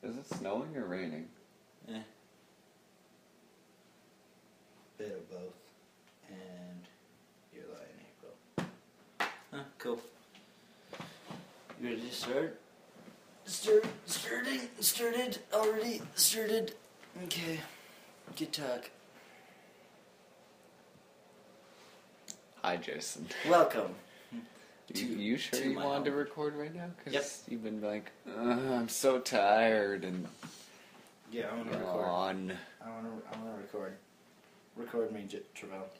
Is it snowing or raining? Bit of both. And you're lying, April. Huh, cool. You ready to start? Started already. Okay. Good talk. Hi, Jason. Welcome. You sure you wanted to record right now? Because Yep. you've been like, I'm so tired and... Yeah, I want to record. I want to record. Record me, Travell.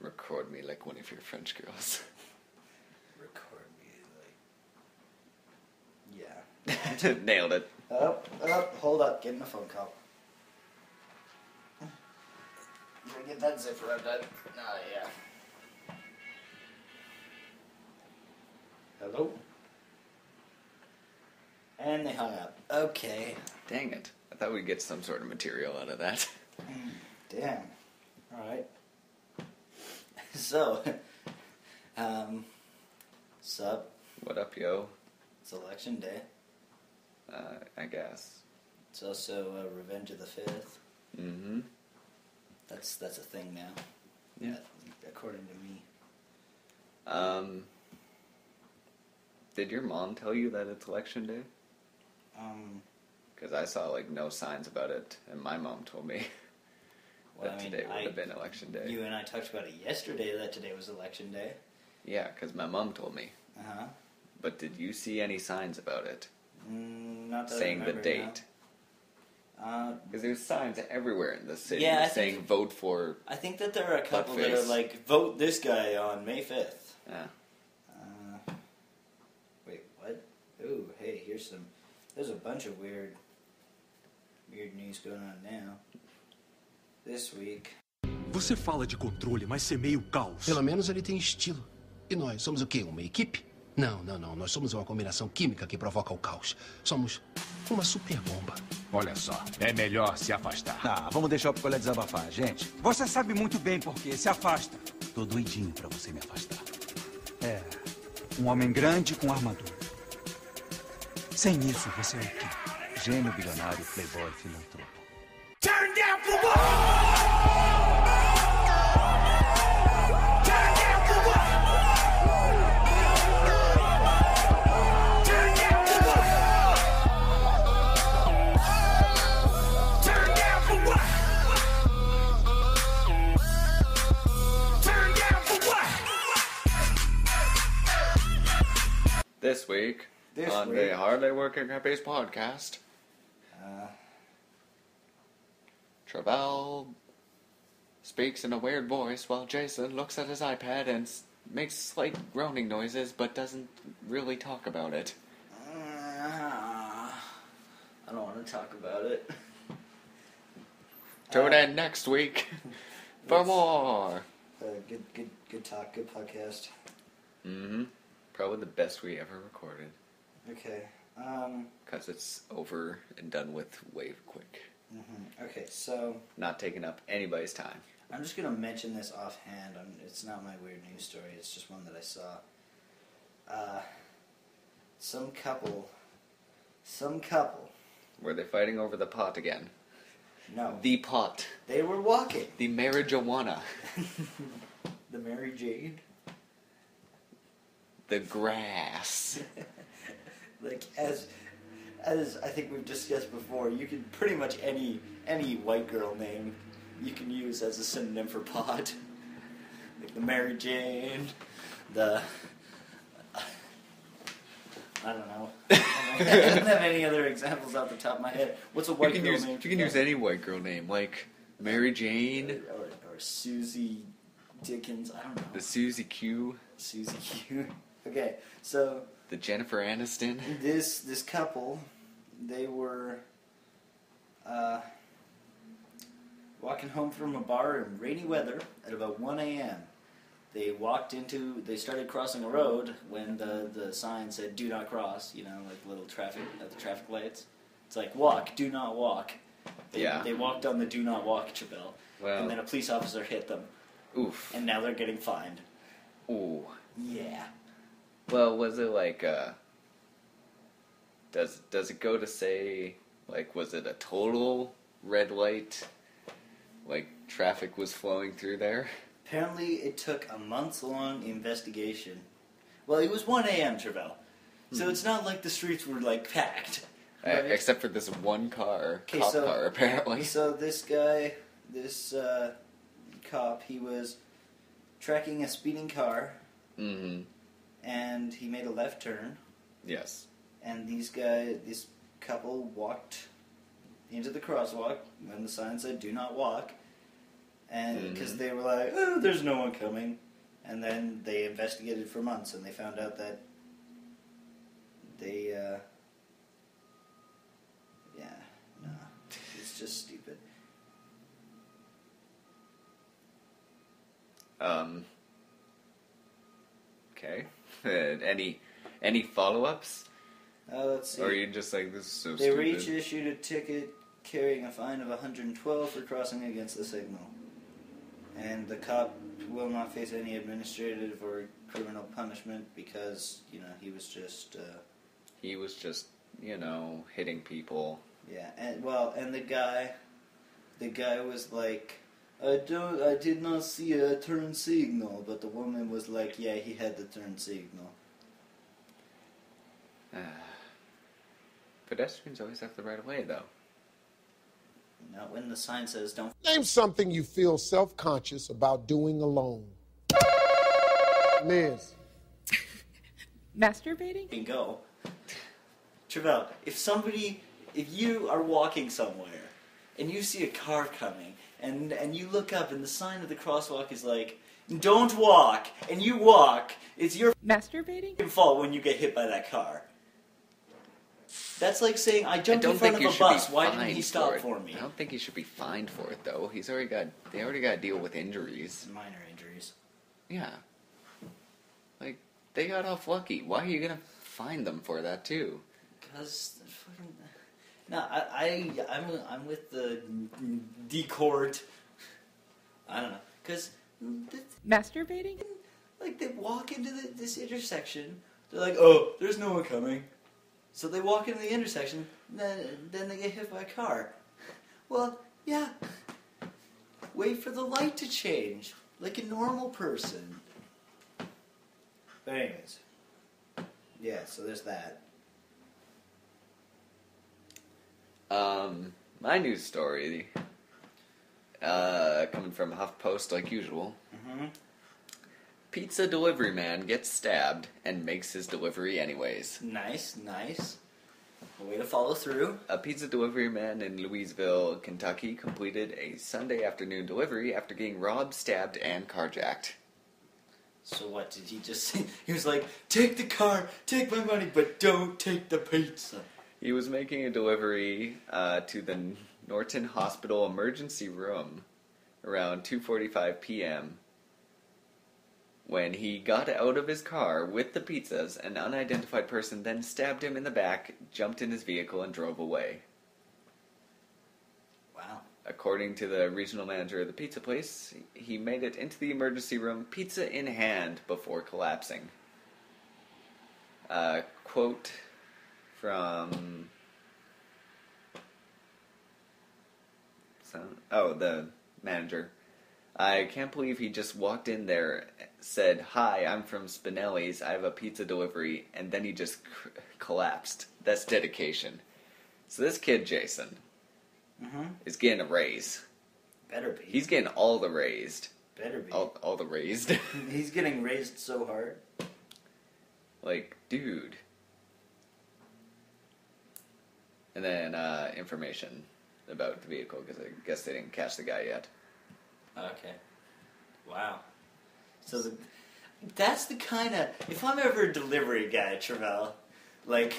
Record me like one of your French girls. Record me like... Yeah. Nailed it. Up, hold up, getting a phone call. Gotta get that zipper undone. Oh, yeah. Hello? And they hung up. Okay. Dang it. I thought we'd get some sort of material out of that. Damn. Alright. So, sup? What up, yo? It's election day. I guess. It's also Revenge of the 5th. Mm-hmm. That's a thing now. Yeah. According to me. Did your mom tell you that it's election day? Because I saw, no signs about it, and my mom told me that today would have been election day. You and I talked about it yesterday, that today was election day. Yeah, because my mom told me. Uh-huh. But did you see any signs about it? Not that saying I the remember, date? Because there's signs everywhere in the city saying vote for... I think that there are a couple that are like, vote this guy on May 5th. Yeah. Wait, what? Ooh, hey, there's a bunch of weird news going on now. This week. Você fala de controle, mas semeia o caos. Pelo menos ele tem estilo. E nós somos o quê? Uma equipe? Não. Nós somos uma combinação química que provoca o caos. Somos uma super bomba. Olha só, é melhor se afastar. Vamos deixar o picolé desabafar, gente. Você sabe muito bem por quê. Se afasta. Tô doidinho pra você me afastar. É, um homem grande com armadura. Sem isso, você é o quê? Gênio, bilionário, playboy, filantropo. Turn down for what? Turn down for what? Turn down for what? Turn down for what? Turn down for what? This week on the Hardly Working Hippies Podcast, Travell speaks in a weird voice while Jason looks at his iPad and makes slight groaning noises but doesn't really talk about it. I don't want to talk about it. Tune in next week for more. Good talk, good podcast. Mm-hmm. Probably the best we ever recorded. Okay. Because it's over and done with way quick. Mm-hmm. Okay, so... Not taking up anybody's time. I'm just going to mention this offhand. It's not my weird news story. It's just one that I saw. Some couple... Were they fighting over the pot again? No. The pot. They were walking. The marijuana. The Mary Jane. The grass. As I think we've discussed before, you can pretty much any white girl name you can use as a synonym for pot. Like the Mary Jane, the... I don't know. I don't have any other examples off the top of my head. What's a white girl name? You can use any white girl name, like Mary Jane. Or Susie Dickens, I don't know. The Susie Q. Susie Q. Okay, so... The Jennifer Aniston. This couple, they were walking home from a bar in rainy weather at about 1 a.m. They started crossing a road when the sign said "Do not cross." You know, like little traffic at the traffic lights. It's like walk, do not walk. They walked on the "Do not walk" Travell, and then a police officer hit them. Oof. And now they're getting fined. Ooh. Yeah. Well, was it like Does it go to say, like, was it a total red light? Like, traffic was flowing through there? Apparently, it took a month-long investigation. Well, it was 1 a.m., Travell. So it's not like the streets were, like, packed. Right? Except for this one car, cop car, apparently. So this guy, cop, he was tracking a speeding car. Mm-hmm. And he made a left turn. Yes. And this couple walked into the crosswalk when the sign said "Do not walk," and because they were like, "Oh, there's no one coming," and then they investigated for months and they found out that it's just stupid. Okay. Any follow-ups? Let's see. Or are you just like, this is so they stupid? were each issued a ticket carrying a fine of $112 for crossing against the signal. And the cop will not face any administrative or criminal punishment because, he was just... He was just, hitting people. Yeah, and the guy was like, I did not see a turn signal, but the woman was like, yeah, he had the turn signal. Pedestrians always have the right of way, though. Not when the sign says don't... Name something you feel self-conscious about doing alone. Liz. Masturbating? You can go. Travell, if you are walking somewhere and you see a car coming and you look up and the sign of the crosswalk is like, don't walk, and you walk, it's your masturbating fault when you get hit by that car. That's like saying, I jumped in front of a bus, why didn't he stop for me? I don't think he should be fined for it, though. They already got to deal with injuries. Minor injuries. Yeah. Like, they got off lucky. Why are you going to fine them for that, too? Because fucking... No, I'm with the D-court. I don't know. Because... masturbating? Like, they walk into this intersection. They're like, oh, there's no one coming. So they walk into the intersection, then they get hit by a car. Well, yeah. Wait for the light to change, like a normal person. But anyways. Yeah, so there's that. My news story, coming from HuffPost like usual. Mm-hmm. Pizza delivery man gets stabbed and makes his delivery anyways. Nice. A way to follow through. A pizza delivery man in Louisville, Kentucky completed a Sunday afternoon delivery after getting robbed, stabbed, and carjacked. So what, did he just say? He was like, take the car, take my money, but don't take the pizza. He was making a delivery to the Norton Hospital emergency room around 2:45 p.m. When he got out of his car with the pizzas, an unidentified person then stabbed him in the back, jumped in his vehicle, and drove away. Wow. According to the regional manager of the pizza place, he made it into the emergency room, pizza in hand, before collapsing. Quote from... the manager. I can't believe he just walked in there, said, "Hi, I'm from Spinelli's, I have a pizza delivery," and then he just collapsed. That's dedication. So this kid, Jason, is getting a raise. Better be. He's getting all the raised. Better be. All the raised. He's getting raised so hard. Like, dude. And then information about the vehicle, because I guess they didn't catch the guy yet. Okay. Wow. So that's the kind of... If I'm ever a delivery guy, Travell, like,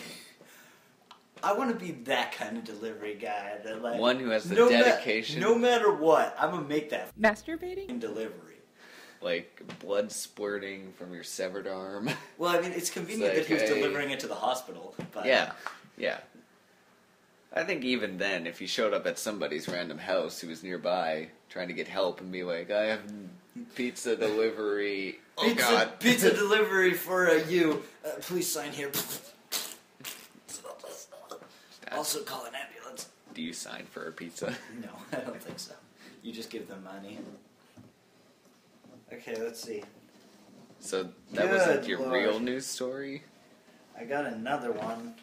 I want to be that kind of delivery guy. That, like, one who has the dedication. No matter what, I'm going to make that... Masturbating? ...delivery. Like, blood splurting from your severed arm. Well, I mean, it's convenient that he was delivering it to the hospital. But... Yeah. I think even then, if you showed up at somebody's random house who was nearby trying to get help and be like, I have pizza delivery. Oh, God. Pizza delivery for you. Please sign here. Also call an ambulance. Do you sign for a pizza? No, I don't think so. You just give them money. Okay, let's see. So that wasn't your real news story? I got another one.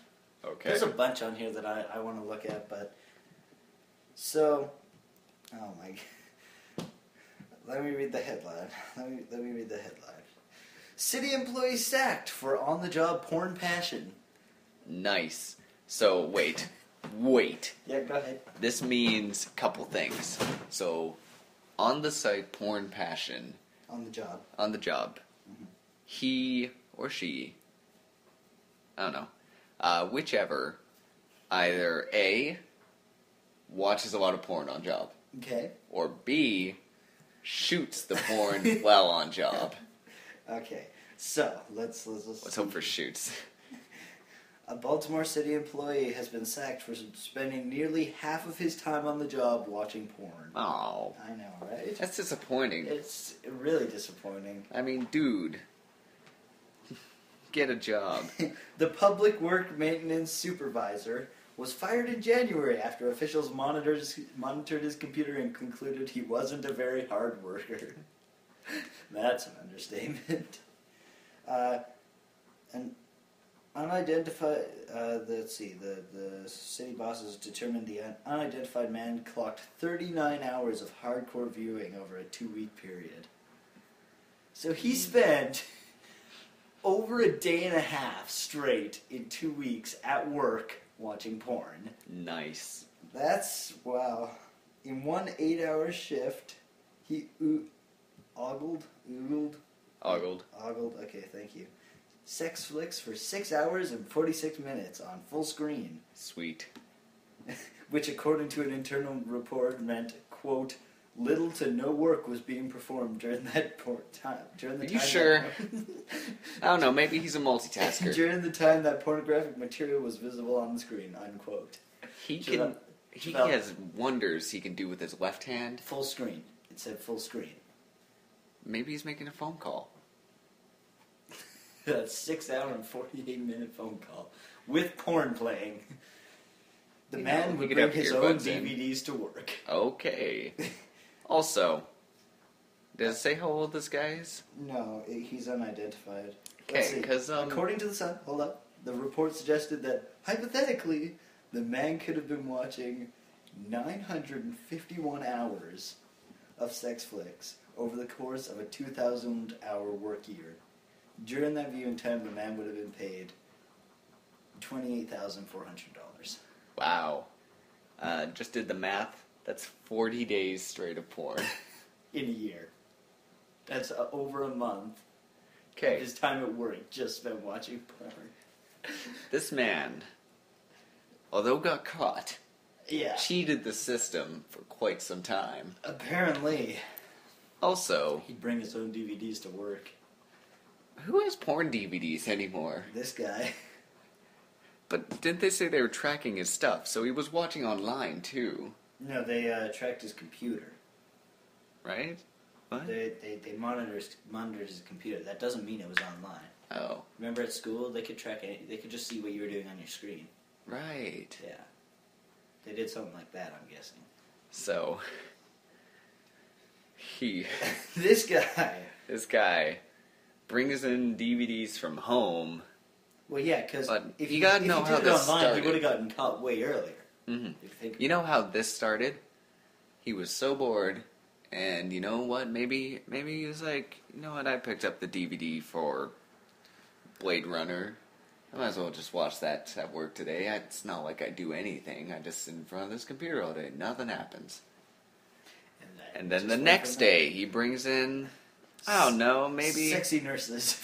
Okay. There's a bunch on here that I want to look at, but... So... Oh my... Let me read the headline. Let me read the headline. City employee sacked for on-the-job porn passion. Nice. So, wait. Yeah, go ahead. This means a couple things. So, on the site Porn Passion. On the job. Mm-hmm. He or she, I don't know, whichever, either A, watches a lot of porn on job. Okay. Or B, shoots the porn while on job. Okay, so let's hope for shoots. A Baltimore City employee has been sacked for spending nearly half of his time on the job watching porn. Oh. I know, right? That's disappointing. It's really disappointing. I mean, dude, get a job. The public work maintenance supervisor was fired in January after officials monitored his computer and concluded he wasn't a very hard worker. That's an understatement. An unidentified, let's see, the city bosses determined the unidentified man clocked 39 hours of hardcore viewing over a 2-week period. So he spent over a day and a half straight in 2 weeks at work watching porn. Nice. That's, wow. In one 8-hour shift, he ogled, okay, thank you. Sex flicks for 6 hours and 46 minutes on full screen. Sweet. Which, according to an internal report, meant, quote, little to no work was being performed during that time. Are you sure? I don't know, maybe he's a multitasker. During the time that pornographic material was visible on the screen, unquote. He has wonders he can do with his left hand. Full screen. It said full screen. Maybe he's making a phone call. A 6-hour and 48-minute phone call with porn playing. The man would bring his own DVDs to work. Okay. Also, does it say how old this guy is? No, he's unidentified. Okay, because according to the Sun, hold up, the report suggested that hypothetically, the man could have been watching 951 hours of sex flicks over the course of a 2,000-hour work year. During that viewing time, the man would have been paid $28,400. Wow. Just did the math. That's 40 days straight of porn. In a year. That's over a month. Okay. His time at work just spent watching porn. This man, although got caught, cheated the system for quite some time. Apparently. Also, he'd bring his own DVDs to work. Who has porn DVDs anymore? This guy. But didn't they say they were tracking his stuff? So he was watching online, too. No, they tracked his computer. Right? What? They monitored his computer. That doesn't mean it was online. Oh. Remember at school, they could track it. They could just see what you were doing on your screen. Right. Yeah. They did something like that, I'm guessing. So, This guy brings in DVDs from home. Well, yeah, because if you gotta know how this started, he would have gotten caught way earlier. Mm-hmm. You know how this started? He was so bored, and you know what? Maybe he was like, you know what? I picked up the DVD for Blade Runner. I might as well just watch that at work today. It's not like I do anything. I just sit in front of this computer all day. Nothing happens. And then the next day, he brings in, I don't know, maybe... sexy nurses.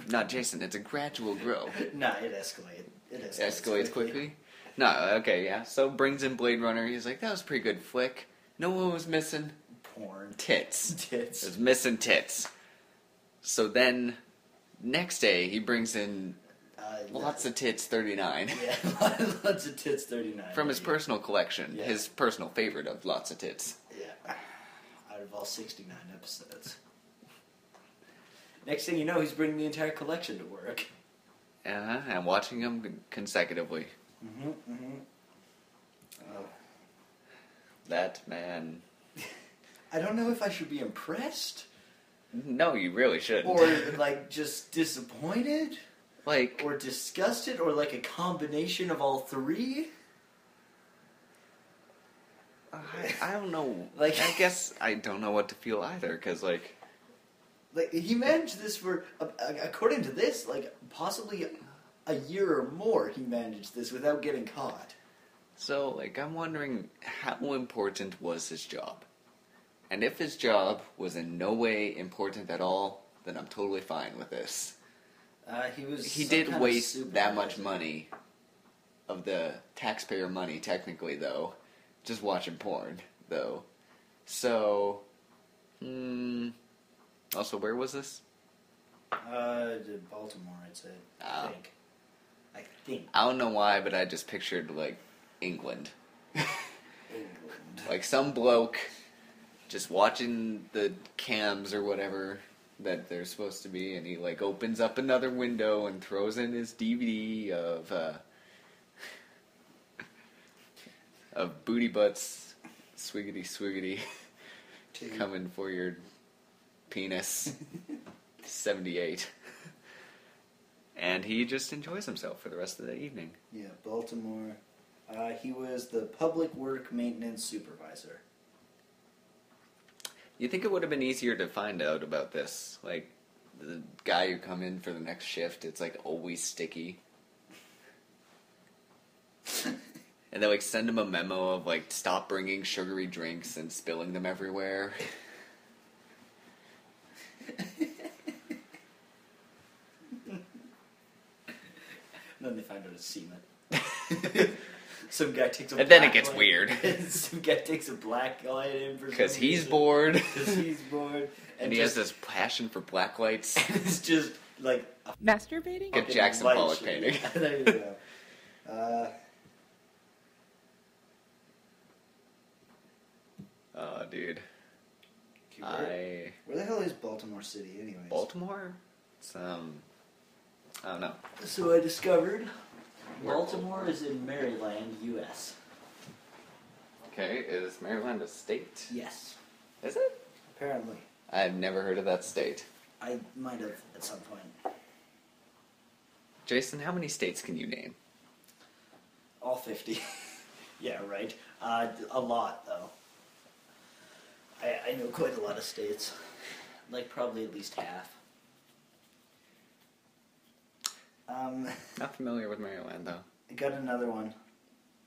Not Jason, it's a gradual grow. Nah, it escalates. It escalates quickly? No, okay, yeah. So brings in Blade Runner. He's like, that was a pretty good flick. No one was missing? Porn. Tits. It was missing tits. So then, next day, he brings in lots of tits 39. Yeah, lots of tits 39. From his personal collection. Yeah. His personal favorite of lots of tits. Yeah. Out of all 69 episodes. Next thing you know, he's bringing the entire collection to work. And watching them consecutively. That man. I don't know if I should be impressed. No, you really shouldn't. Or, like, just disappointed. Like... Or disgusted, or like a combination of all three. I don't know. Like, I guess I don't know what to feel either, because, like... Like, he managed this for, according to this, like, possibly a year or more he managed this without getting caught. So, like, I'm wondering how important was his job? And if his job was in no way important at all, then I'm totally fine with this. He did waste that much money of the taxpayer money, technically, though, just watching porn, though. So, also, where was this? Baltimore, I'd say. I think. I don't know why, but I just pictured, like, England. Like, some bloke just watching the cams or whatever that they're supposed to be, and he, like, opens up another window and throws in his DVD of booty butts, swiggity swiggity, coming for your penis, 78. And he just enjoys himself for the rest of the evening. Yeah, Baltimore. He was the public work maintenance supervisor. You think it would have been easier to find out about this? Like, the guy who come in for the next shift, it's, like, always sticky. And they, like, send him a memo of, like, stop bringing sugary drinks and spilling them everywhere. Then they find out it's semen. Some guy takes a and then it gets weird. Some guy takes a black light in for because he's bored. Because he's bored. And he has this passion for black lights. It's just, like... Masturbating? Get Jackson Pollock painting. Yeah, there you go. Oh, dude. Where the hell is Baltimore City, anyways? Baltimore? It's, I don't know. So I discovered Baltimore is in Maryland, U.S. Okay, is Maryland a state? Yes. Is it? Apparently. I've never heard of that state. I might have at some point. Jason, how many states can you name? All 50. Yeah, right. A lot, though. I know quite a lot of states. Like, probably at least half. Not familiar with Maryland, though. I got another one.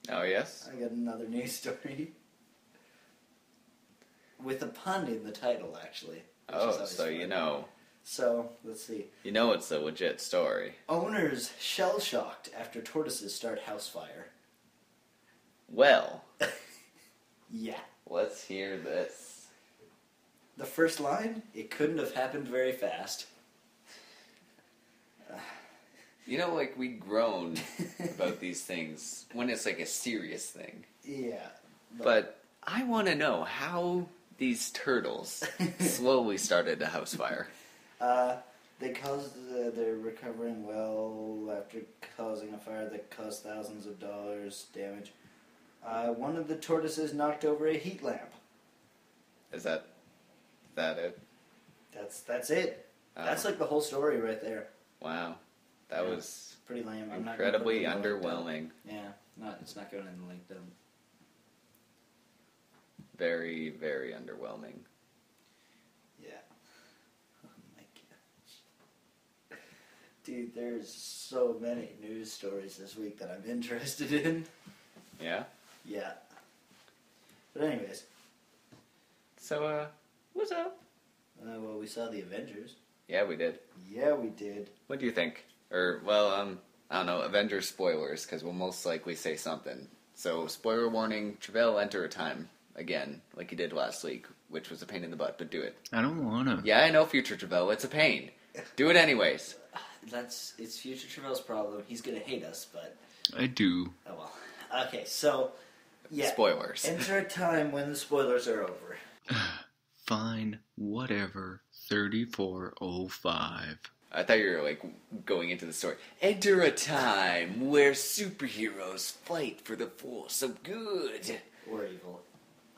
Oh, yes? I got another news story. With a pun in the title, actually. Oh, so fun. You know. So, let's see. You know it's a legit story. Owners shell-shocked after tortoises start house fire. Well. Yeah. Let's hear this. The first line, it couldn't have happened very fast. You know, like, we groan about these things when it's, like, a serious thing. Yeah. But I want to know how these turtles slowly started a house fire. They're recovering well after causing a fire that caused thousands of dollars damage. One of the tortoises knocked over a heat lamp. Is that it? That's it. That's like the whole story right there. Wow. That was pretty lame. Incredibly underwhelming. Yeah, it's not going in the link, though. Very, very underwhelming. Yeah. Oh my gosh. Dude, there's so many news stories this week that I'm interested in. Yeah? Yeah. But anyways. So, what's up? Well, we saw the Avengers. Yeah, we did. Yeah, we did. What do you think? Or, well, I don't know, Avengers spoilers, because we'll most likely say something. So, spoiler warning, Travell enter a time, again, like he did last week, which was a pain in the butt, but do it. I don't wanna. Yeah, I know, future Travell, it's a pain. Do it anyways. It's future Travell's problem. He's gonna hate us, but... I do. Oh, well. Okay, so... Yeah. Spoilers. Enter a time when the spoilers are over. Fine, whatever. 3405. I thought you were, like, going into the story. Enter a time where superheroes fight for the force of good. Or evil.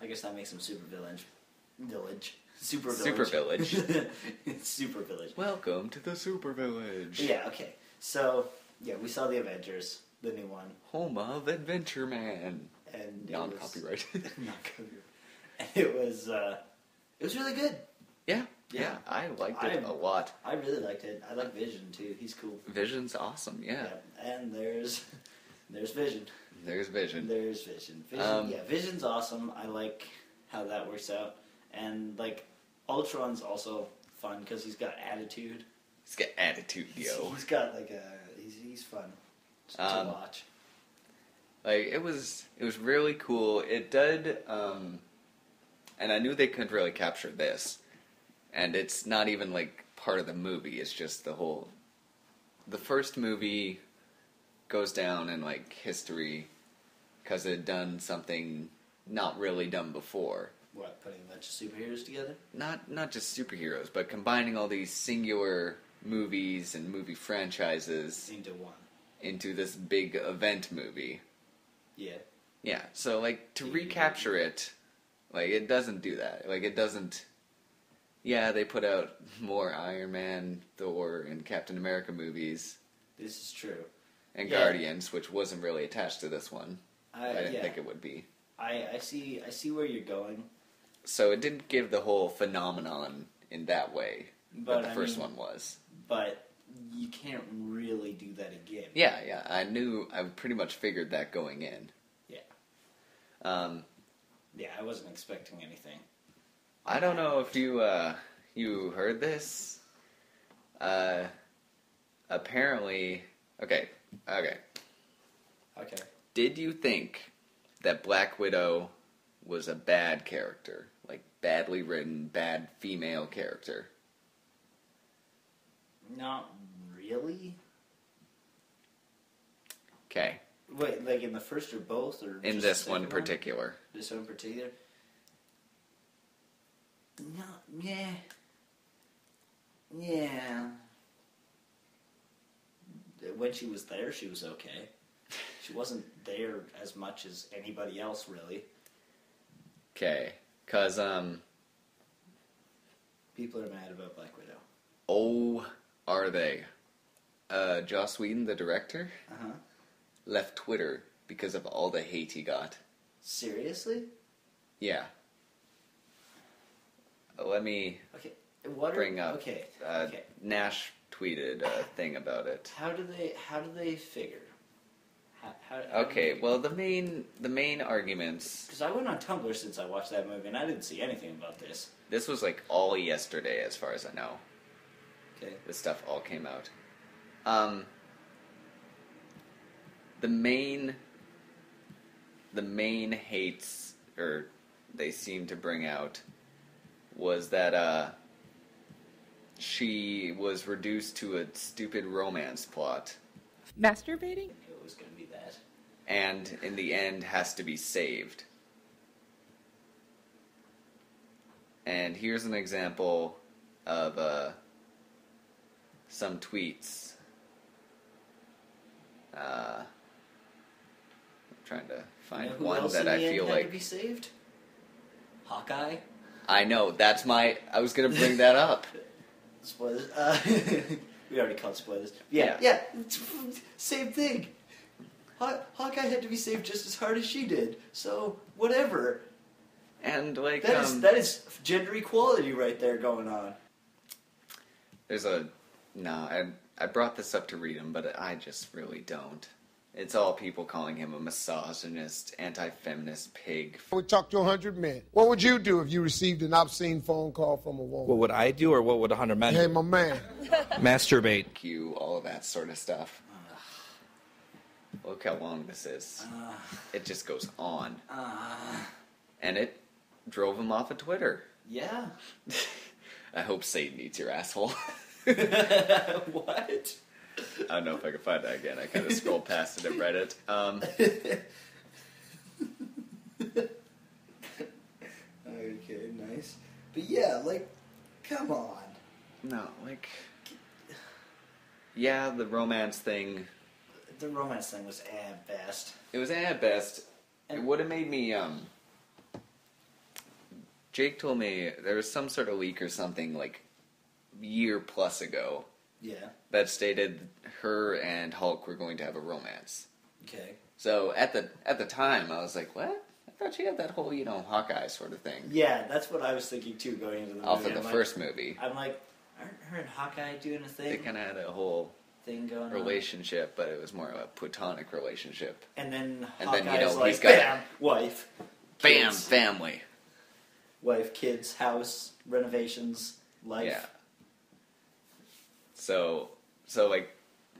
I guess that makes them super village. Super village. Super village. Super village. Welcome to the super village. Yeah, okay. So, yeah, we saw the Avengers, the new one. Home of Adventure Man. And non-copyright. Not copyright. And it was really good. Yeah, I liked it a lot. I really liked it. I like Vision, too. He's cool. Vision's awesome, yeah. And there's Vision. There's Vision. There's Vision. Vision's awesome. I like how that works out. And, like, Ultron's also fun because he's got attitude. He's got attitude, yo. He's got, like, he's fun to watch. Like, it was really cool. It did, and I knew they couldn't really capture this. And it's not even, like, part of the movie. It's just the first movie goes down in, like, history because it had done something not really done before. What, putting a bunch of superheroes together? Not just superheroes, but combining all these singular movies and movie franchises into one. Into this big event movie. Yeah. Yeah, so, like, to recapture it, like, it doesn't do that. Like, it doesn't... Yeah, they put out more Iron Man, Thor, and Captain America movies. This is true. And Guardians, which wasn't really attached to this one. I didn't think it would be. I see where you're going. So it didn't give the whole phenomenon in that way, but the first one was. But you can't really do that again. Yeah, I pretty much figured that going in. Yeah. Yeah, I wasn't expecting anything. I don't know if you heard this. Apparently, okay. Did you think that Black Widow was a bad character? Like, badly written, bad female character? Not really. Okay. Wait, like in the first or both? Or in this one in particular. This one in particular? No, yeah. Yeah. When she was there, she was okay. She wasn't there as much as anybody else, really. Okay, because, people are mad about Black Widow. Oh, are they? Joss Whedon, the director, left Twitter because of all the hate he got. Seriously? Yeah. Let me bring up. Okay. Nash tweeted a thing about it. How do they figure? Well, the main arguments. Because I went on Tumblr since I watched that movie, and I didn't see anything about this. This was like all yesterday, as far as I know. Okay. This stuff all came out. The main hates, or they seem to bring out, was that she was reduced to a stupid romance plot. Masturbating? It was going to be that. And in the end has to be saved. And here's an example of some tweets. I'm trying to find one that I feel like had to be saved? Hawkeye? I know, I was going to bring that up. Spoilers. We already called spoilers. Yeah. Same thing. Hawkeye had to be saved just as hard as she did. So, whatever. And, like, that is gender equality right there going on. I brought this up to read him, but I just really don't. It's all people calling him a misogynist, anti-feminist pig. We talked to 100 men. What would you do if you received an obscene phone call from a woman? What would I do, or what would 100 men do? Hey, my man. Masturbate. All of that sort of stuff. Look how long this is. It just goes on. And it drove him off of Twitter. Yeah. I hope Satan eats your asshole. What? I don't know if I can find that again. I kind of scrolled past it at Reddit. Okay, nice. But yeah, like, come on. No, like... Yeah, the romance thing. The romance thing was at best. It was at best. It would have made me, Jake told me there was some sort of leak or something, like, year plus ago. Yeah. That stated her and Hulk were going to have a romance. Okay. So, at the time, I was like, what? I thought she had that whole, Hawkeye sort of thing. Yeah, that's what I was thinking, too, going into the movie. Off of the first movie. I'm like, aren't her and Hawkeye doing a thing? They kind of had a whole thing going relationship, but it was more of a platonic relationship. And then Hawkeye's like, he's got bam, wife. Bam, Kids. family. Wife, kids, house, renovations, life. Yeah. So like,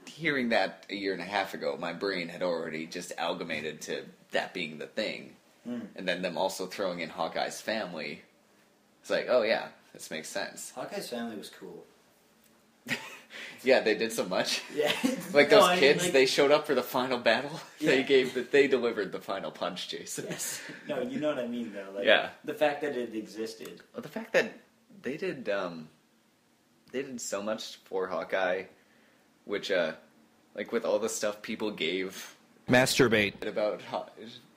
hearing that a year and a half ago, my brain had already just amalgamated to that being the thing. And then them also throwing in Hawkeye's family. It's like, oh yeah, this makes sense. Hawkeye's family was cool. Yeah, they did so much. Yeah. Like those kids, they showed up for the final battle. Yeah. They delivered the final punch, Jason. Yes. No, you know what I mean, though. Like, yeah. The fact that it existed. Well, the fact that they did so much for Hawkeye, which, like with all the stuff people gave. Masturbate. About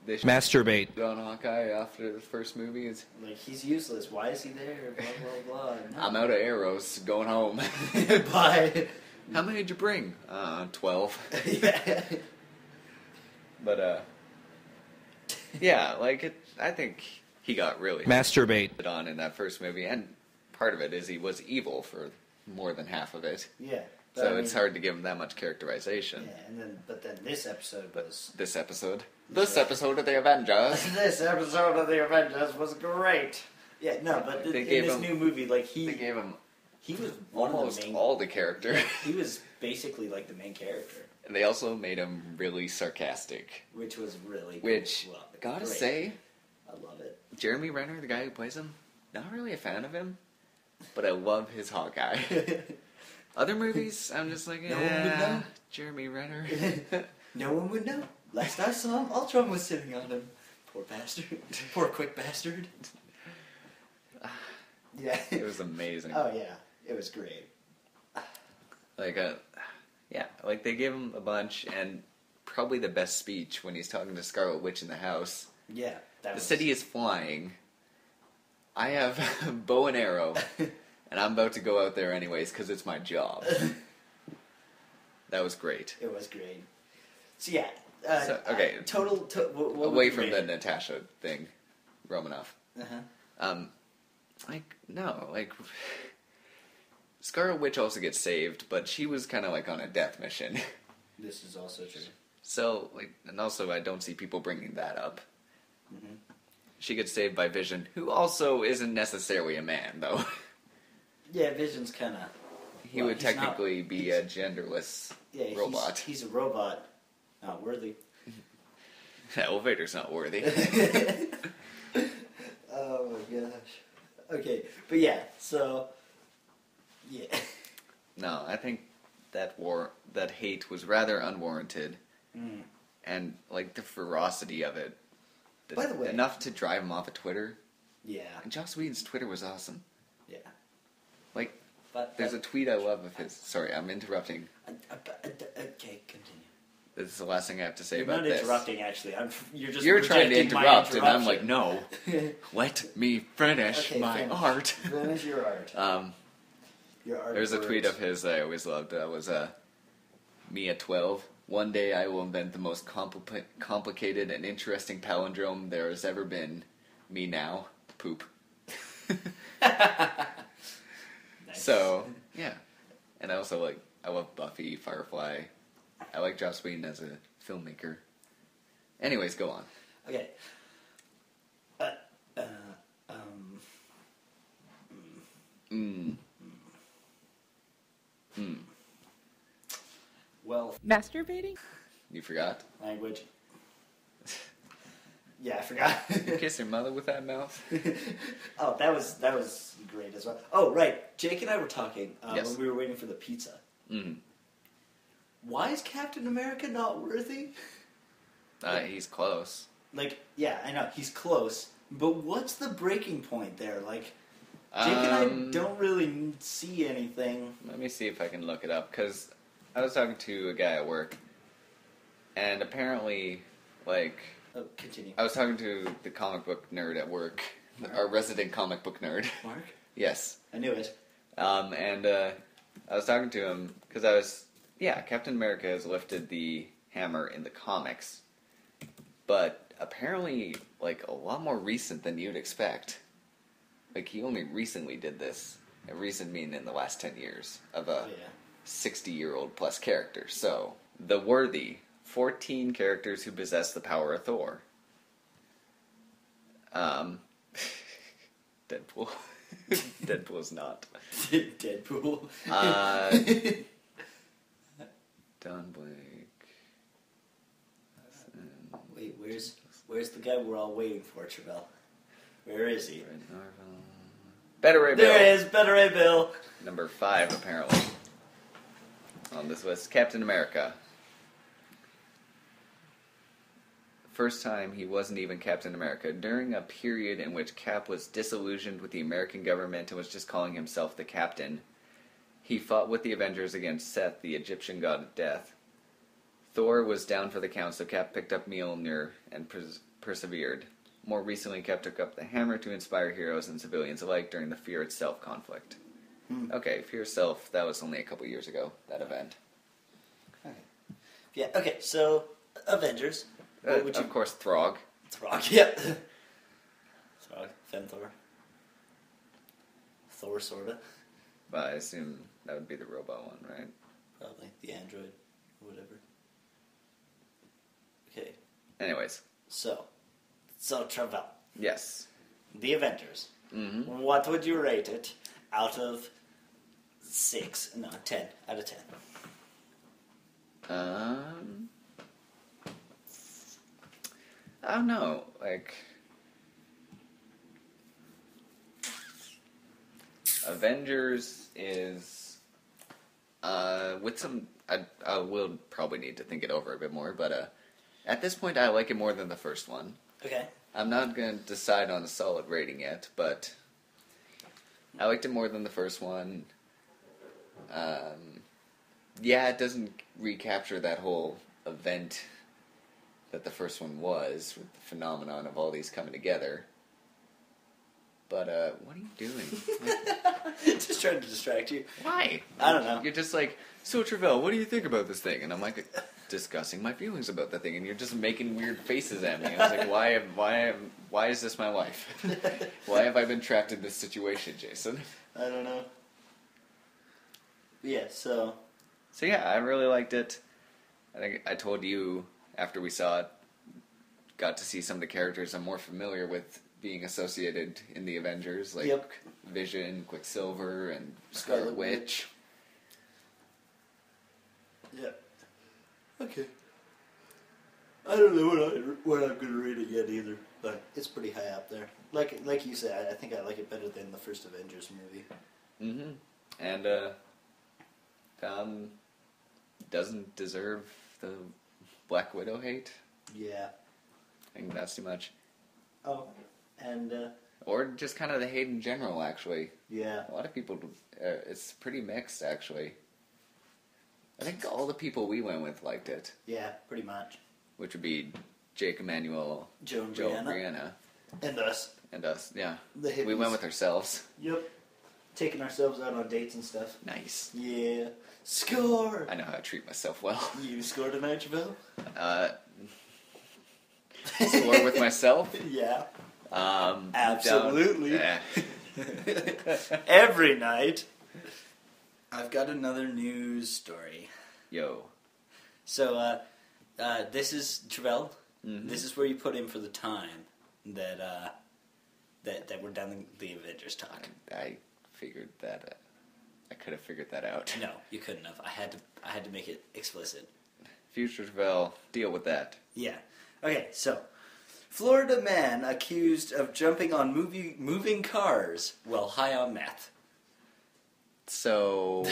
Masturbate. On Hawkeye after the first movie is like, he's useless. Why is he there? Blah blah blah. No. I'm out of arrows. Going home. Bye. How many did you bring? 12. Yeah. But yeah, like it. I think he got really masturbate on in that first movie, and part of it is he was evil for more than half of it. Yeah. So it's hard to give him that much characterization. Yeah, but then this episode was... This episode of the Avengers. This episode of the Avengers was great. Yeah, no, but in this new movie, like, they gave him... He was almost all the character. Yeah, he was basically, like, the main character. And they also made him really sarcastic. Which was really Which, gotta say... I love it. Jeremy Renner, the guy who plays him, not really a fan of him, but I love his Hawkeye. Other movies, I'm just like, no one would know. Jeremy Renner. No one would know. Last I saw him, Ultron was sitting on him. Poor bastard. Poor quick bastard. Yeah. It was amazing. Oh, yeah. It was great. Like, yeah, like they gave him a bunch, and probably the best speech when he's talking to Scarlet Witch in the house. Yeah. The city is flying. I have a bow and arrow. And I'm about to go out there anyways because it's my job. That was great. It was great. So yeah. Okay. Away from the Natasha thing, Romanoff. Scarlet Witch also gets saved, but she was kind of like on a death mission. This is also true. So and also I don't see people bringing that up. Mm-hmm. She gets saved by Vision, who also isn't necessarily a man, though. Yeah, Vision's kind of... He would technically be a genderless robot. He's a robot. Not worthy. Elevator's not worthy. Oh my gosh. Okay, but yeah, so... Yeah. No, I think that hate was rather unwarranted. And, like, the ferocity of it. By the way... Enough to drive him off of Twitter. Yeah. And Joss Whedon's Twitter was awesome. Yeah. Like, there's a tweet I love of his. Sorry, I'm interrupting. Okay, continue. This is the last thing I have to say about this. You're not interrupting, actually. You're trying to interrupt, and I'm like, no. Let me finish my art. Finish your art. Your art. There's a tweet of his that I always loved. That was me at 12. One day I will invent the most complicated and interesting palindrome there has ever been. Me now. Poop. Nice. So, yeah. And I also I love Buffy, Firefly. I like Joss Whedon as a filmmaker. Anyways, go on. Okay. Well... Masturbating? You forgot? Language. Yeah, I forgot. You kiss your mother with that mouth? Oh, that was great as well. Oh, right. Jake and I were talking yes. when we were waiting for the pizza. Mm-hmm. Why is Captain America not worthy? He's close. Like, yeah, I know, he's close. But what's the breaking point there? Like, Jake and I don't really see anything. Let me see if I can look it up, because I was talking to a guy at work, and apparently, like... Oh, continue. I was talking to the comic book nerd at work, our resident comic book nerd. Mark? Yes. I knew it. And I was talking to him, because Captain America has lifted the hammer in the comics, but apparently, like, a lot more recent than you'd expect. Like, he only recently did this. And recent meaning in the last 10 years of a 60-year-old plus character. So, the worthy 14 characters who possess the power of Thor. Deadpool. Deadpool's not. Deadpool. Don Blake. Wait, where's the guy we're all waiting for, Travell? Where is he? Better Ray Bill. There he is, Better Ray Bill. Number 5, apparently. On this list, Captain America. First time he wasn't even Captain America. During a period in which Cap was disillusioned with the American government and was just calling himself the Captain, he fought with the Avengers against Seth, the Egyptian god of death. Thor was down for the count, so Cap picked up Mjolnir and persevered. More recently, Cap took up the hammer to inspire heroes and civilians alike during the Fear Itself conflict. Okay, Fear Itself, that was only a couple years ago, that event. Okay. Yeah, okay, so, Avengers. What would you... Of course, Throg. Throg, yeah. Throg, Femthor. Thor, sorta. But I assume that would be the robot one, right? Probably. The android. Whatever. Okay. Anyways. So Travell. Yes. The Avengers. Mm-hmm. What would you rate it out of 10 out of 10? I don't know, like... Avengers is... with some... I will probably need to think it over a bit more, but at this point I like it more than the first one. Okay. I'm not going to decide on a solid rating yet, but I liked it more than the first one. Yeah, it doesn't recapture that whole event that the first one was, with the phenomenon of all these coming together. But, what are you doing? Just trying to distract you. Why? I don't know. You're just like, so Travell, what do you think about this thing? And I'm like, discussing my feelings about the thing, and you're just making weird faces at me. I was like, why is this my life? Why have I been trapped in this situation, Jason? I don't know. Yeah, so yeah, I really liked it. I think I told you after we saw it, got to see some of the characters I'm more familiar with being associated in the Avengers, like Vision, Quicksilver, and Scarlet Witch. Yeah. Okay. I don't know what I'm going to rate it yet either, but it's pretty high up there. Like you said, I think I like it better than the first Avengers movie. Mm-hmm. And doesn't deserve the Black Widow hate. Yeah. I think that's too much. Oh, and or just kind of the hate in general, actually. Yeah. A lot of people, it's pretty mixed, actually. I think all the people we went with liked it. Yeah, pretty much. Which would be Jake Emmanuel, Joe and Brianna. And us. And us, yeah. The hippies. We went with ourselves. Yep. Taking ourselves out on dates and stuff. Nice. Yeah. Score! I know how to treat myself well. You scored a night, Travell? Score with myself? Yeah. Absolutely. Every night. I've got another news story. Yo. So, this is Travell. Mm-hmm. This is where you put in for the time that we're done the Avengers talk. I figured that. I could have figured that out. No, you couldn't have. I had to make it explicit. Future Travell, deal with that. Yeah. Okay, so Florida man accused of jumping on moving cars while high on meth. So,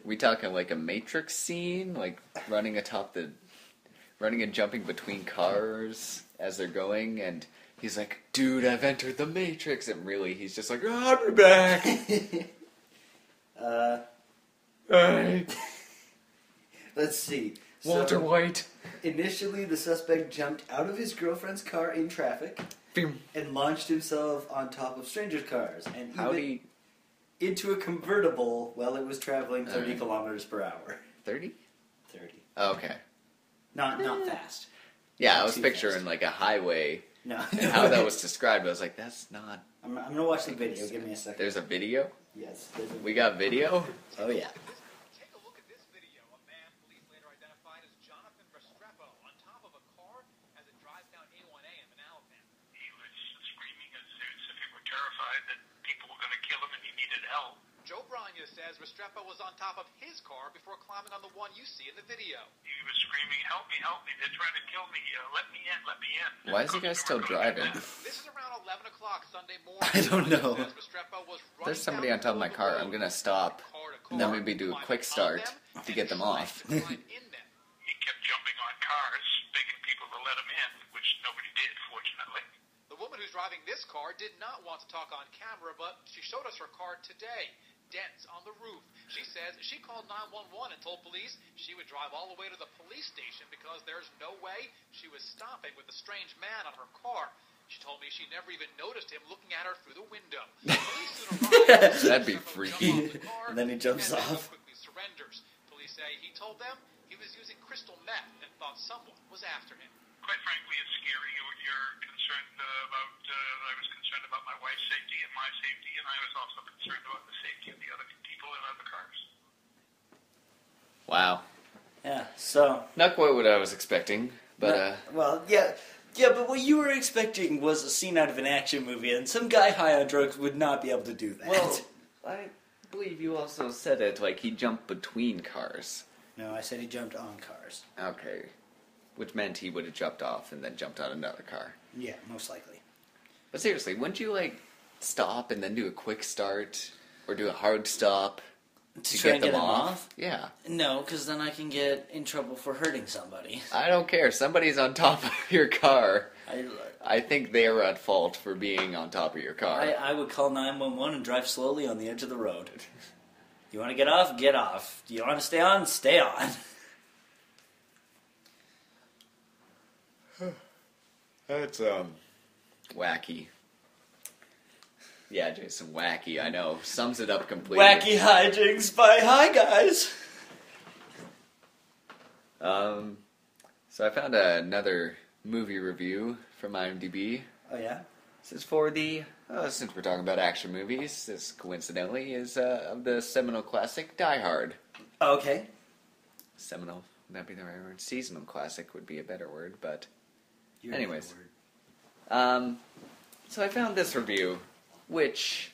we talking like a Matrix scene, like running and jumping between cars as they're going, and he's like, "Dude, I've entered the Matrix," and really, he's just like, "Oh, I'll be back." Let's see. Walter White. Initially, the suspect jumped out of his girlfriend's car in traffic and launched himself on top of strangers' cars and even into a convertible while it was traveling 30 kilometers per hour. 30? 30. Oh, okay. Not fast. Yeah, Not I was too picturing fast. like a highway. No. And how that was described, I was like, that's not... I'm going to watch the video. Give me a second. There's a video? Yes. We got video? Oh, yeah. Take a look at this video. A man police later identified as Jonathan Restrepo on top of a car as it drives down A1A in Alabama. He was screaming as if he were terrified that people were going to kill him and he needed help. Joe Brania says Restrepo was on top of his car before climbing on the one you see in the video. He was screaming, help me, they're trying to kill me, let me in. Why is the guy still driving? This is around 11 o'clock Sunday morning. I don't know. There's somebody on top of my car. I'm going to stop and then maybe do a quick start to get them off. He kept jumping on cars, begging people to let him in, which nobody did, fortunately. The woman who's driving this car did not want to talk on camera, but she showed us her car today. Dents on the roof. She says she called 911 and told police she would drive all the way to the police station because there's no way she was stopping with a strange man on her car. She told me she never even noticed him looking at her through the window. Police soon arrived. That'd be freaky. And then he jumps and off. quickly surrenders. Police say he told them he was using crystal meth and thought someone was after him. Quite frankly, it's scary. You're concerned I was concerned about my wife's safety and my safety, and I was also concerned about the safety of the other people in other cars. Wow. Yeah, so... Not quite what I was expecting, but... Well, yeah, but what you were expecting was a scene out of an action movie, and some guy high on drugs would not be able to do that. Well, I believe you also said it, like he jumped between cars. No, I said he jumped on cars. Okay. Which meant he would have jumped off and then jumped on another car. Yeah, most likely. But seriously, wouldn't you, like, stop and then do a quick start? Or do a hard stop To try and get them off? Yeah. No, because then I can get in trouble for hurting somebody. I don't care. Somebody's on top of your car. I think they're at fault for being on top of your car. I would call 911 and drive slowly on the edge of the road. You want to get off? Get off. Do you want to stay on? Stay on. That's, wacky. Yeah, Jason, wacky, I know. Sums it up completely. Wacky hijinks by Hi Guys. So I found another movie review from IMDb. Oh, yeah? This is for the, since we're talking about action movies, this coincidentally is of the seminal classic Die Hard. Okay. Seminal, would that be the right word? Seasonal classic would be a better word, but... You're anyways. So I found this review, which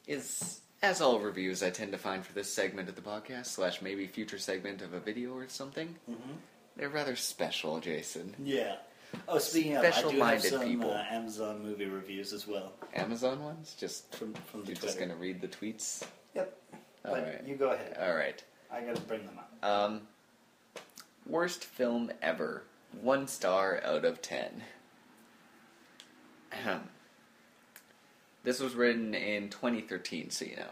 is, as all reviews I tend to find for this segment of the podcast, / maybe future segment of a video or something, they're rather special, Jason. Yeah. Oh, speaking of, I do have Special-minded some people. Amazon movie reviews as well. Amazon ones? Just from the you're Twitter. just going to read the tweets? Yep. All But right. you go ahead. All right. I gotta bring them up. Worst film ever. 1 star out of 10. This was written in 2013, so you know.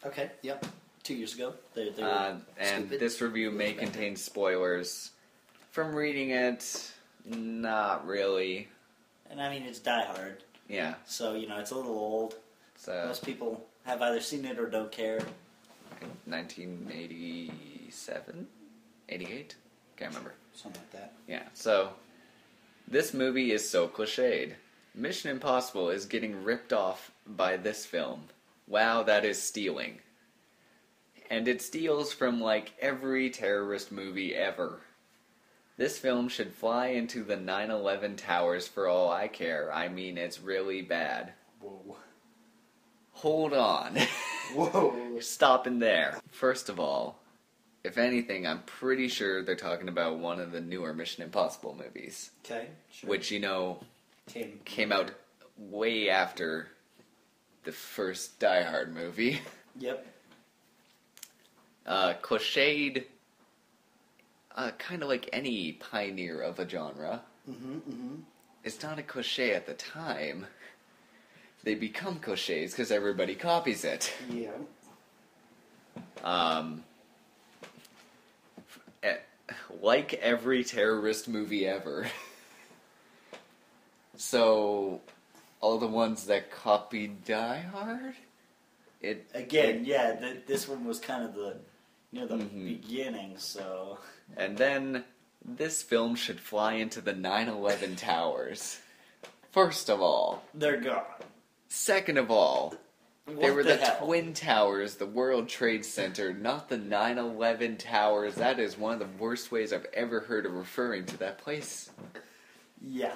Okay, yep. 2 years ago. They were and stupid. this review may contain spoilers. From reading it, not really. And I mean, it's Die Hard. Yeah. So, you know, it's a little old. So, Most people have either seen it or don't care. 1987? 88? Can't remember. Something like that. Yeah, so this movie is so cliched. Mission Impossible is getting ripped off by this film. Wow, that is stealing. And it steals from, like, every terrorist movie ever. This film should fly into the 9/11 towers for all I care. I mean, it's really bad. Whoa. Hold on. Whoa. Stopping there. First of all, if anything, I'm pretty sure they're talking about one of the newer Mission Impossible movies. Okay, sure. Which, you know, came out way after the first Die Hard movie. Yep. Cliched, kind of like any pioneer of a genre. It's not a cliche at the time. They become cliches because everybody copies it. Yeah. like every terrorist movie ever. So, all the ones that copied Die Hard? This one was kind of the beginning, so... And then, this film should fly into the 9/11 towers. First of all. They're gone. Second of all, they were the hell? Twin Towers, the World Trade Center, not the 9/11 towers. That is one of the worst ways I've ever heard of referring to that place. Yeah.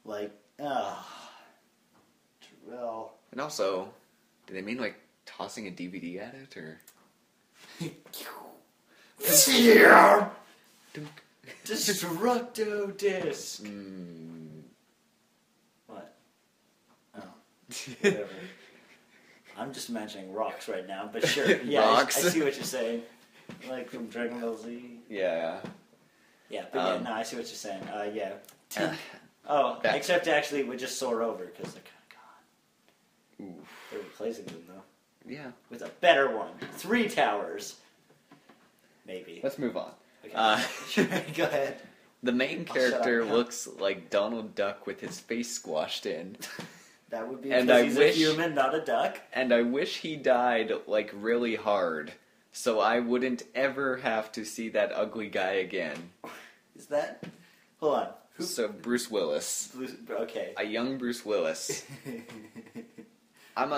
Like, Travell. And also, do they mean like tossing a DVD at it, or? Destructo disc. What? Oh. Whatever. I'm just imagining rocks right now, but sure. Yeah, Rocks. I see what you're saying. Like from Dragon Ball Z. Yeah. Yeah, but I see what you're saying. Yeah. Except actually, we just soar over because they're kind of gone. Oof. They're replacing them though. Yeah. With a better one. 3 towers. Maybe. Let's move on. Okay. Sure, go ahead. The main character looks like Donald Duck with his face squashed in. That would be because he's a human, not a duck. And I wish he died, like, really hard, so I wouldn't ever have to see that ugly guy again. Is that... Hold on. So, Bruce Willis. Okay. A young Bruce Willis. I'm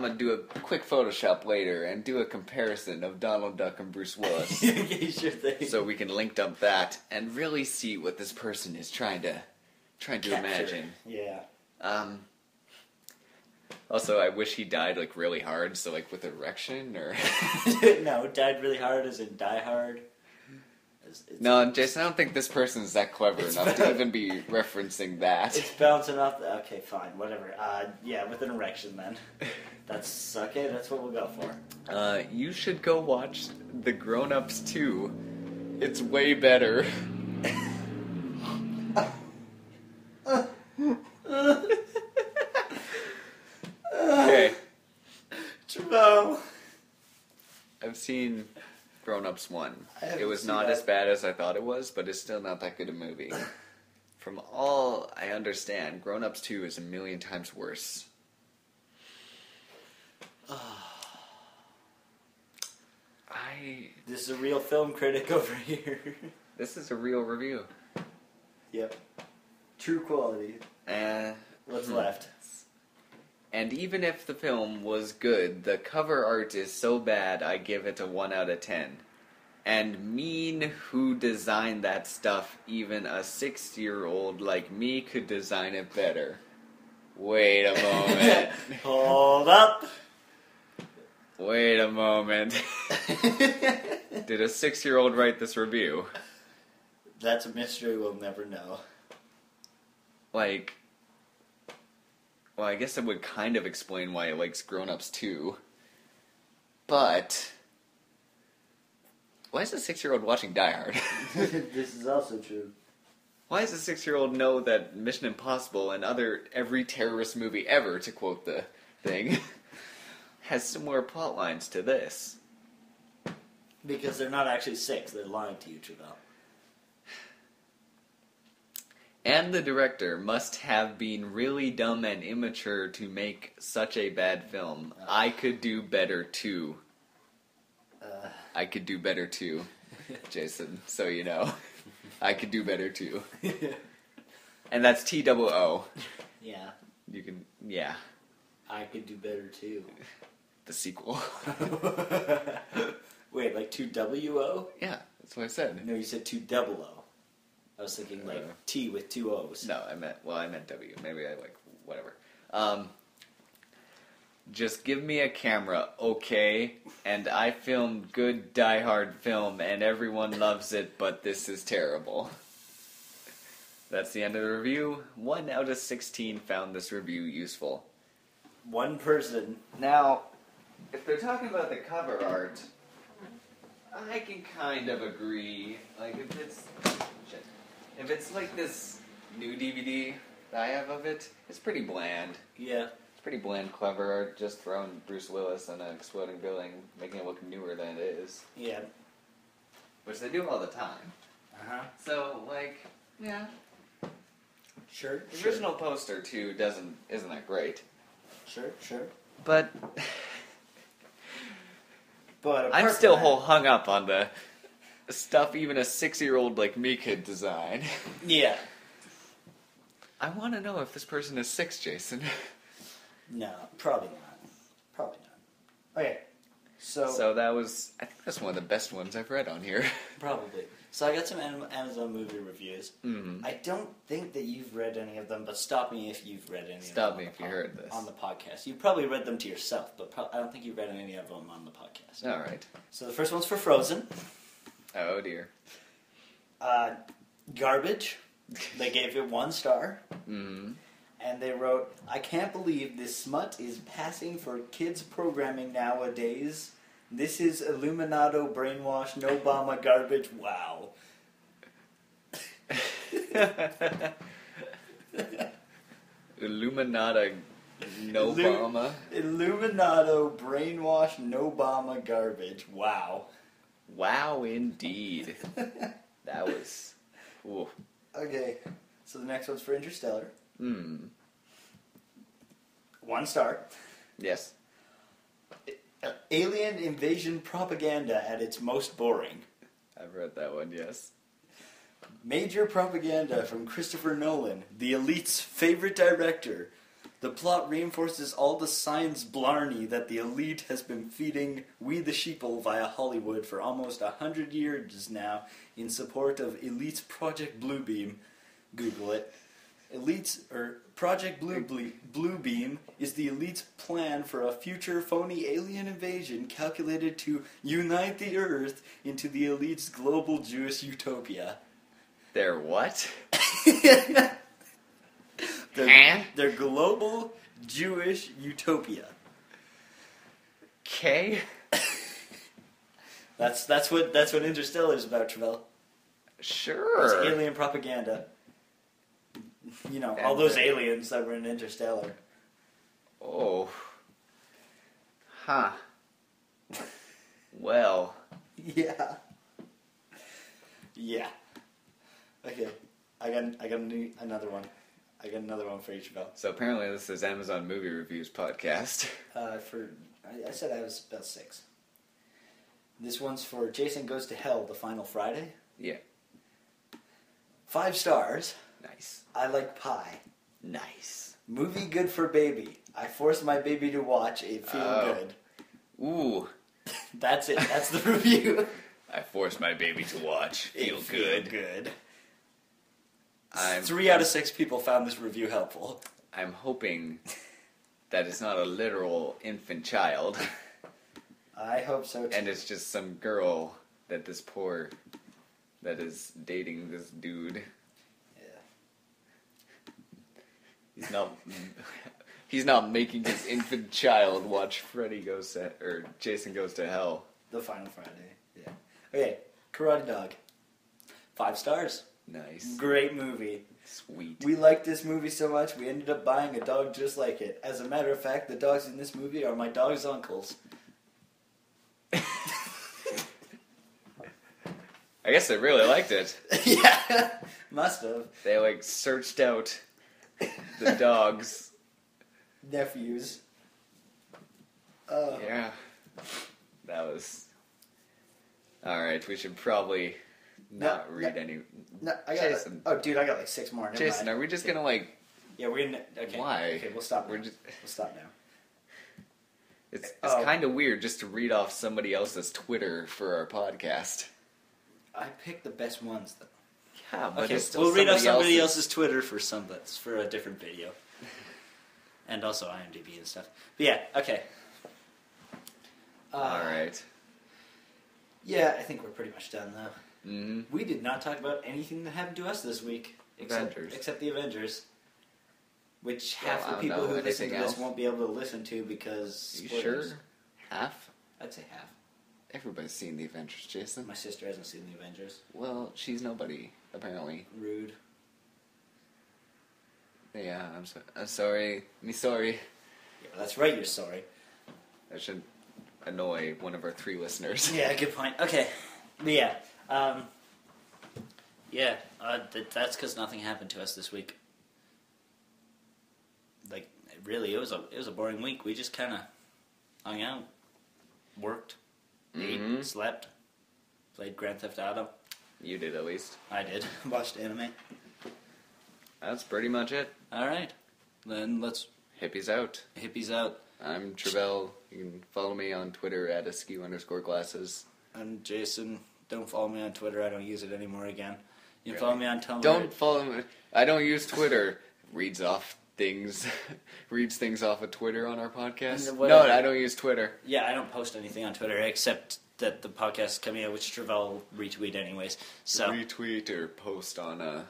gonna do a quick Photoshop later and do a comparison of Donald Duck and Bruce Willis. Okay, sure thing. So we can link up that and really see what this person is trying to imagine. Yeah. Also, I wish he died, like, really hard, so, like, with erection, or... No, died really hard as in Die Hard. No, Jason, I don't think this person's that clever enough to even be referencing that. It's bouncing off the... Okay, fine, whatever. Yeah, with an erection, then. That's... Okay, that's what we'll go for. You should go watch The Grown-Ups 2. It's way better. Okay. Travell. I've seen Grown-Ups 1. It was seen not that. as bad as I thought it was, but it's still not that good a movie. From all I understand, Grown-Ups 2 is a million times worse. This is a real film critic over here. This is a real review. Yep. True quality. What's left? And even if the film was good, the cover art is so bad I give it a 1 out of 10. And mean who designed that stuff, even a 6-year-old like me could design it better. Wait a moment. Hold up. Wait a moment. Did a 6-year-old write this review? That's a mystery we'll never know. Like... Well, I guess that would kind of explain why it likes Grown-Ups 2. But... Why is a 6-year-old watching Die Hard? This is also true. Why does a 6-year-old know that Mission Impossible and every terrorist movie ever, to quote the thing, has similar plot lines to this? Because they're not actually 6, they're lying to you, Travell. And the director must have been really dumb and immature to make such a bad film. I could do better too. I could do better too, Jason, so you know. I could do better too. And that's T-O-O. Yeah. You can, yeah. I could do better too. The sequel. Wait, like 2-W-O? Yeah, that's what I said. No, you said 2-double-O. I was thinking like T with 2 O's. No, I meant W. Maybe I whatever. Just give me a camera, okay? And I filmed good Die Hard film and everyone loves it, but this is terrible. That's the end of the review. 1 out of 16 found this review useful. One person. Now, if they're talking about the cover art, I can kind of agree. Like, if it's like this new DVD that I have of it, it's pretty bland. Yeah. It's pretty bland, clever art, just throwing Bruce Willis on an exploding building, making it look newer than it is. Yeah. which they do all the time. Uh-huh. So, like, yeah. Sure. The original poster, too, isn't that great. Sure. But I'm apart still from that- hung up on the stuff even a 6-year-old like me could design. Yeah. I want to know if this person is 6, Jason. No, probably not. Okay, So that was, I think that's one of the best ones I've read on here. Probably. So I got some Amazon movie reviews. Mm-hmm. I don't think that you've read any of them, but stop me if you've read any of them. Stop me if you heard this. On the podcast. You've probably read them to yourself, but I don't think you've read any of them on the podcast. All right. So the first one's for Frozen. Oh, dear. Garbage. They gave it 1 star. Mm-hmm. And they wrote, I can't believe this smut is passing for kids programming nowadays. This is Illuminato brainwash, no Obama garbage. Wow. Illuminata no Obama. Illuminato brainwash, no Obama garbage. Wow. Wow, indeed. That was... Ooh. Okay, so the next one's for Interstellar. 1 star. Yes. Alien invasion propaganda at its most boring. I've read that one, yes. Major propaganda from Christopher Nolan, the elite's favorite director. The plot reinforces all the science blarney that the elite has been feeding we the sheeple via Hollywood for almost 100 years now in support of Elite's Project Bluebeam. Google it. Project Bluebeam is the elite's plan for a future phony alien invasion calculated to unite the Earth into the elite's global Jewish utopia. Their what? Their global Jewish utopia. Okay. That's what Interstellar is about, Travell. Sure. It's alien propaganda. You know, all those aliens that were in Interstellar. Oh. Huh. Well. Yeah. Yeah. Okay. I got another one. I got another one for you, Travell. So apparently this is Amazon Movie Reviews podcast. I said I was about 6. This one's for Jason Goes to Hell, The Final Friday. Yeah. 5 stars. Nice. I like pie. Nice. Movie good for baby. I forced my baby to watch it. Feel good. Ooh. That's it. That's the review. I forced my baby to watch. Feel good. 3 out of 6 people found this review helpful. I'm hoping that it's not a literal infant child. I hope so too. And it's just some girl that is dating this dude. Yeah. He's not making his infant child watch Jason Goes to Hell. The Final Friday. Yeah. Okay. Karate Dog. 5 stars. Nice. Great movie. Sweet. We liked this movie so much, we ended up buying a dog just like it. As a matter of fact, the dogs in this movie are my dog's uncles. I guess they really liked it. Yeah. Must have. They, searched out the dog's... nephews. Yeah. That was... Alright, we should probably... not read any... No, I got Jason. I got 6 more. Never Jason, mind. are we just gonna Yeah, we're gonna... Okay. Why? Okay, we'll stop now. We'll stop now. It's kind of weird just to read off somebody else's Twitter for our podcast. I picked the best ones, though. Yeah, but okay, it's still we'll read off somebody else's Twitter for a different video. And also IMDb and stuff. But yeah, okay. Alright. Yeah, I think we're pretty much done, though. Mm-hmm. We did not talk about anything that happened to us this week. Except the Avengers. Which half the people who listen to this won't be able to listen to because... You sure? Half? I'd say half. Everybody's seen the Avengers, Jason. My sister hasn't seen the Avengers. Well, she's nobody, apparently. Rude. Yeah, I'm sorry. Me sorry. Yeah, that's right, you're sorry. That should annoy one of our 3 listeners. Yeah, good point. Okay. But yeah, Yeah, that's because nothing happened to us this week. Like, really, it was a boring week. We just kind of hung out, worked, ate, slept, played Grand Theft Auto. You did, at least. I did. Watched anime. That's pretty much it. All right. Then let's... Hippies out. Hippies out. I'm Travell. You can follow me on Twitter at @askew_glasses. I'm Jason. Don't follow me on Twitter. I don't use it anymore again. You can follow me on Tumblr. Don't follow me. I don't use Twitter. Reads things off of Twitter on our podcast. No, I don't use Twitter. Yeah, I don't post anything on Twitter except that the podcast is coming out, which Travell will retweet anyways. So retweet or post on the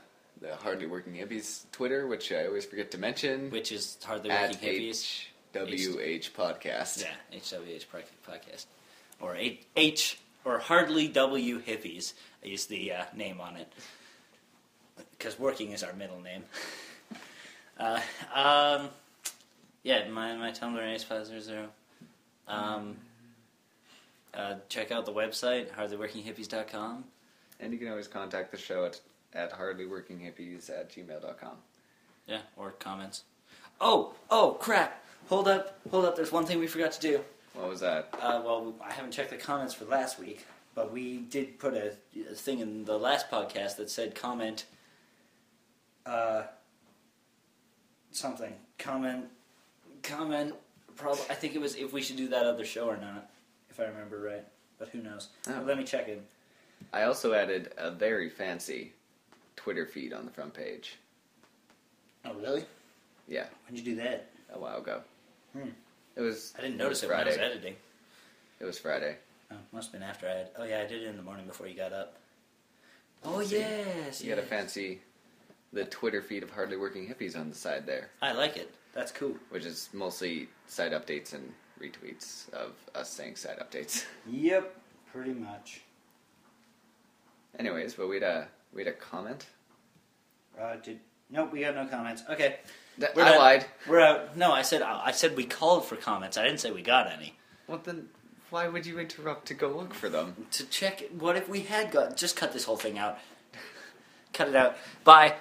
Hardly Working Hippies Twitter, which I always forget to mention. Which is Hardly Working Hippies. HWH Podcast. Yeah, HWH Podcast. Or Hardly W Hippies is the name on it. Because working is our middle name. Yeah, my Tumblr Ace500. Check out the website, hardlyworkinghippies.com. And you can always contact the show at hardlyworkinghippies@gmail.com. Yeah, or comments. Oh, crap. Hold up. There's one thing we forgot to do. What was that? Well, I haven't checked the comments for last week, but we did put a thing in the last podcast that said comment... something. Comment, I think it was if we should do that other show or not, if I remember right. But who knows? Oh. Let me check it. I also added a very fancy Twitter feed on the front page. Oh, really? Yeah. When'd you do that? A while ago. It was. I didn't notice it Friday. when I was editing. It was Friday. Oh, must have been after I had... Oh, yeah, I did it in the morning before you got up. Oh, yes. You got a fancy... The Twitter feed of Hardly Working Hippies on the side there. I like it. That's cool. Which is mostly site updates and retweets of us saying site updates. Yep, pretty much. Anyways, but we had a comment. Nope, we got no comments. Okay. I lied. We're out. No, I said we called for comments. I didn't say we got any. Well, then why would you interrupt to go look for them? To check. What if we had got... Just cut this whole thing out. Cut it out. Bye.